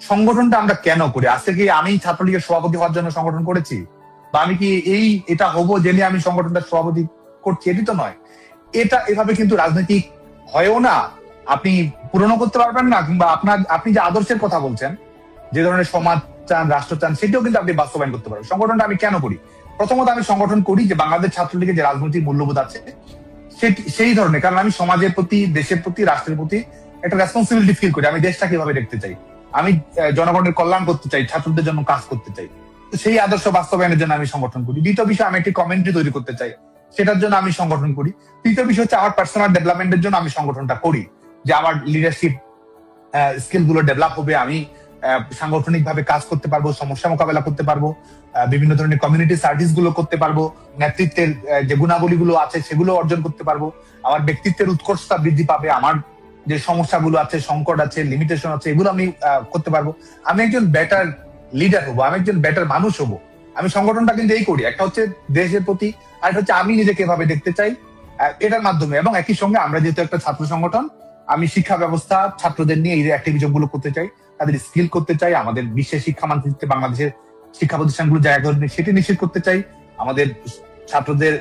সংগঠনটা আমরা কেন করি? আজকে কি আমি ছাত্রলীগের সভাপতি হওয়ার জন্য সংগঠন করেছি, বা আমি কি এটা হবো জেনে আমি সংগঠনটার সভাপতি করছি? এটি তো নয়। এটা এভাবে কিন্তু রাজনৈতিক হয়েও না, আপনি পূরণ করতে পারবেন না, কিংবা আপনি যে আদর্শের কথা বলছেন, যে ধরনের সমাজ চান, রাষ্ট্র চান, সেটাও কিন্তু আপনি বাস্তবায়ন করতে পারবেন। সংগঠনটা আমি কেন করি? প্রথমত আমি সংগঠন করি যে বাংলাদেশ ছাত্রলীগের যে রাজনৈতিক মূল্যবোধ আছে সেই ধরনের, কারণ আমি সমাজের প্রতি, দেশের প্রতি, রাষ্ট্রের প্রতি একটা রেসপন্সিবিলিটি ফিল করি। আমি দেশটা কিভাবে দেখতে চাই, আমি জনগণের কল্যাণ করতে চাই, ছাত্রদের জন্য কাজ করতে চাই। তো সেই আদর্শ বাস্তবায়নের জন্য আমি সংগঠন করি। দ্বিতীয় বিষয়, আমি একটি কমিউনিটি তৈরি করতে চাই, সেটার জন্য আমি সংগঠন করি। তৃতীয় বিষয় হচ্ছে আমার পার্সোনাল ডেভেলপমেন্টের জন্য আমি সংগঠনটা করি, যে আমার লিডারশিপ স্কিল গুলো ডেভেলপ হবে, আমি সাংগঠনিক ভাবে কাজ করতে পারবো, সমস্যা মোকাবেলা করতে পারবো, বিভিন্ন ধরনের কমিউনিটি সার্ভিস গুলো করতে পারবো, নেতৃত্বের যে গুণাবলী গুলো আছে সেগুলো অর্জন করতে পারবো, আমার ব্যক্তিত্বের উৎকর্ষতা বৃদ্ধি পাবে, আমার যে সমস্যাগুলো আছে, সংকট আছে, লিমিটেশন আছে, এগুলো আমি করতে পারবো, আমি একজন বেটার লিডার হবো, আমি একজন বেটার মানুষ হবো। আমি সংগঠনটা কিন্তু এই করি, একটা হচ্ছে দেশের প্রতি, আর একটা হচ্ছে আমি নিজেকে এভাবে দেখতে চাই, এটার মাধ্যমে। এবং একই সঙ্গে আমরা যেহেতু একটা ছাত্র সংগঠন, আমি শিক্ষা ব্যবস্থা, ছাত্রদের নিয়ে এই অ্যাক্টিভিজম গুলো করতে চাই, তাদের স্কিল করতে চাই, আমাদের বিশ্বের শিক্ষা মানচিত্রে বাংলাদেশের শিক্ষা প্রতিষ্ঠানগুলো জায়গা করে সেটি নিশ্চিত করতে চাই, আমাদের ছাত্রদের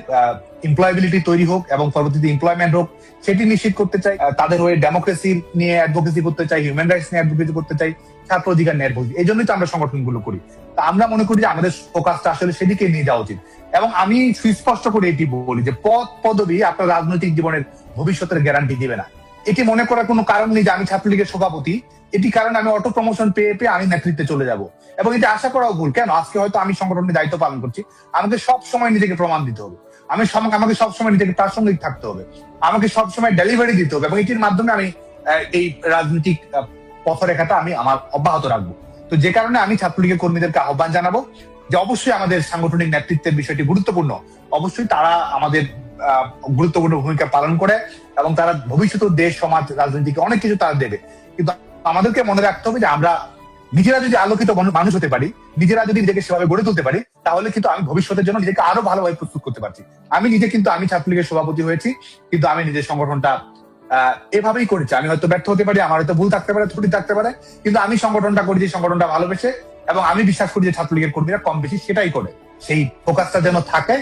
এমপ্লয়াবিলিটি তৈরি হোক এবং পরবর্তীতে এমপ্লয়মেন্ট হোক সেটি নিশ্চিত করতে চাই, তাদের হয়ে ডেমোক্রেসি নিয়ে অ্যাডভোকেসি করতে চাই, হিউম্যান রাইটস নিয়ে অ্যাডভোকেসি করতে চাই, ছাত্র অধিকার নিয়ে অ্যাডভোকেসি। এই জন্যই তো আমরা সংগঠনগুলো করি। তা আমরা মনে করি যে আমাদের ফোকাসটা আসলে সেদিকে নিয়ে যাওয়া উচিত। এবং আমি সুস্পষ্ট করে এটি বলি যে পদ পদবি আপনার রাজনৈতিক জীবনের ভবিষ্যতের গ্যারান্টি দিবে না। এটি মনে করার কোনো কারণ নেই যে আমি ছাত্রলীগের সভাপতি, এটি কারণে আমি অটো প্রমোশন পেয়ে পেয়ে আমি নেতৃত্বে চলে যাব, এবং এটা আশা করাও ভুল। কেন? আজকে হয়তো আমি সংগঠনের দায়িত্ব পালন করছি, আমাকে সব সময় নিজেকে প্রমাণ দিতে হবে, আমাকে সবসময় নিজেকে প্রাসঙ্গিক থাকতে হবে, আমাকে সবসময় ডেলিভারি দিতে হবে, এবং এটির মাধ্যমে আমি এই রাজনৈতিক পথরেখাটা আমি আমার অব্যাহত রাখবো। তো যে কারণে আমি ছাত্রলীগের কর্মীদেরকে আহ্বান জানাবো যে অবশ্যই আমাদের সাংগঠনিক নেতৃত্বের বিষয়টি গুরুত্বপূর্ণ, অবশ্যই তারা আমাদের গুরুত্বপূর্ণ ভূমিকা পালন করে, এবং তারা ভবিষ্যতে দেশ, সমাজ, রাজনীতিকে অনেক কিছু তারা দেবে। কিন্তু আমাদেরকে মনে রাখতে হবে যে আমরা নিজেরা যদি আলোকিত মানুষ হতে পারি, নিজেরা যদি নিজেকে সেভাবে গড়ে তুলতে পারি, তাহলে কিন্তু আমি ভবিষ্যতের জন্য নিজেকে আরো ভালোভাবে প্রস্তুত করতে পারছি। আমি ছাত্রলীগের সভাপতি হয়েছি, কিন্তু আমি নিজের সংগঠনটা এভাবেই করেছি। আমি হয়তো ব্যর্থ হতে পারি, আমার হয়তো ভুল থাকতে পারে, ত্রুটি থাকতে পারে, কিন্তু আমি সংগঠনটা করেছি সংগঠনটা ভালোবেসে, এবং আমি বিশ্বাস করি যে ছাত্রলীগের কর্মীরা কম বেশি সেটাই করে। সেই ফোকাসটা যেন থাকে,